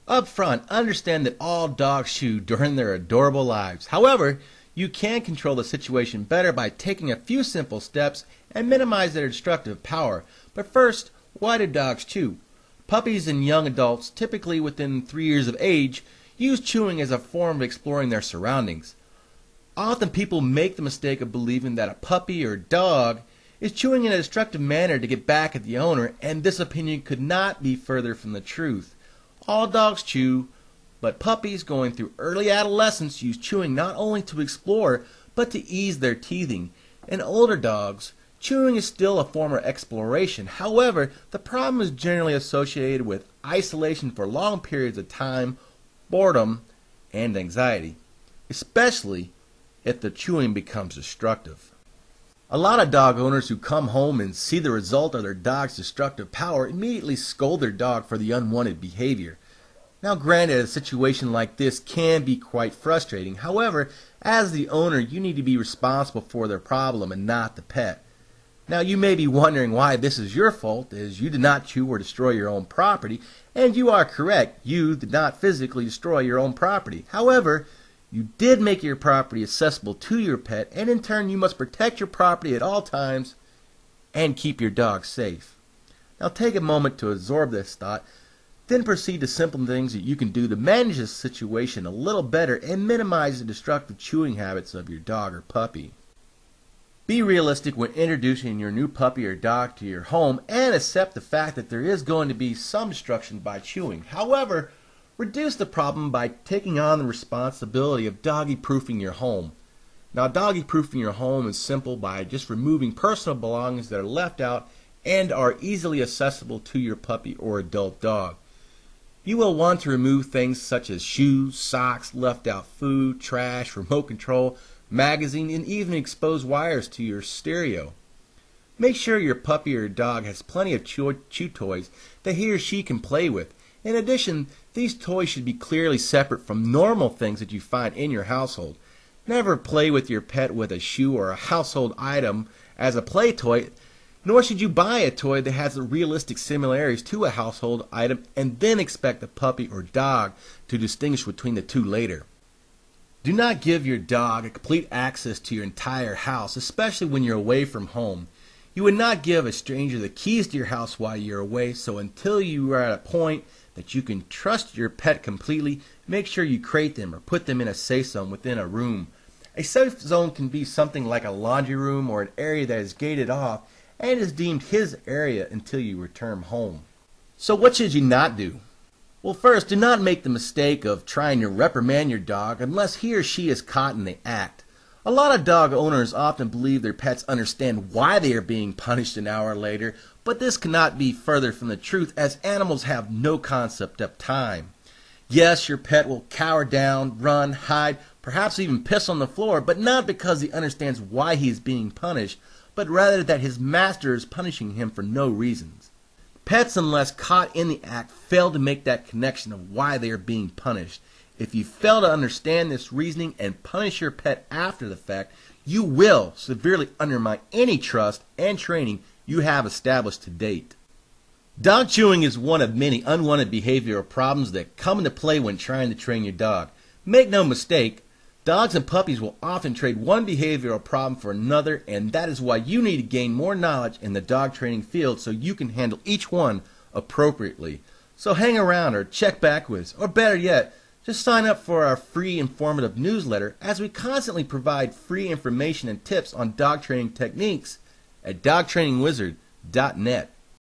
Up front, understand that all dogs chew during their adorable lives. However, you can control the situation better by taking a few simple steps and minimize their destructive power. But first, why do dogs chew? Puppies and young adults, typically within 3 years of age, use chewing as a form of exploring their surroundings. Often people make the mistake of believing that a puppy or dog is chewing in a destructive manner to get back at the owner, and this opinion could not be further from the truth. All dogs chew, but puppies going through early adolescence use chewing not only to explore, but to ease their teething. In older dogs, chewing is still a form of exploration. However, the problem is generally associated with isolation for long periods of time, boredom, and anxiety, especially if the chewing becomes destructive. A lot of dog owners who come home and see the result of their dog's destructive power immediately scold their dog for the unwanted behavior. Now granted, a situation like this can be quite frustrating. However, as the owner, you need to be responsible for their problem and not the pet. Now you may be wondering why this is your fault, as you did not chew or destroy your own property, and you are correct, you did not physically destroy your own property. However, you did make your property accessible to your pet, and in turn you must protect your property at all times and keep your dog safe. Now take a moment to absorb this thought, then proceed to simple things that you can do to manage this situation a little better and minimize the destructive chewing habits of your dog or puppy. Be realistic when introducing your new puppy or dog to your home and accept the fact that there is going to be some destruction by chewing. However, reduce the problem by taking on the responsibility of doggy-proofing your home. Now, doggy-proofing your home is simple by just removing personal belongings that are left out and are easily accessible to your puppy or adult dog. You will want to remove things such as shoes, socks, left-out food, trash, remote control, magazine, and even exposed wires to your stereo. Make sure your puppy or dog has plenty of chew toys that he or she can play with. In addition, these toys should be clearly separate from normal things that you find in your household. Never play with your pet with a shoe or a household item as a play toy, nor should you buy a toy that has realistic similarities to a household item and then expect the puppy or dog to distinguish between the two later. Do not give your dog a complete access to your entire house, especially when you're away from home. You would not give a stranger the keys to your house while you're away, so until you are at a point that you can trust your pet completely, make sure you crate them or put them in a safe zone within a room. A safe zone can be something like a laundry room or an area that is gated off and is deemed his area until you return home. So what should you not do? Well, first, do not make the mistake of trying to reprimand your dog unless he or she is caught in the act. A lot of dog owners often believe their pets understand why they are being punished an hour later, but this cannot be further from the truth, as animals have no concept of time. Yes, your pet will cower down, run, hide, perhaps even piss on the floor, but not because he understands why he is being punished, but rather that his master is punishing him for no reasons. Pets, unless caught in the act, fail to make that connection of why they are being punished. If you fail to understand this reasoning and punish your pet after the fact, you will severely undermine any trust and training you have established to date. Dog chewing is one of many unwanted behavioral problems that come into play when trying to train your dog. Make no mistake, dogs and puppies will often trade one behavioral problem for another, and that is why you need to gain more knowledge in the dog training field so you can handle each one appropriately. So hang around or check back with us, or better yet, just sign up for our free informative newsletter, as we constantly provide free information and tips on dog training techniques at dogtrainingwizard.net.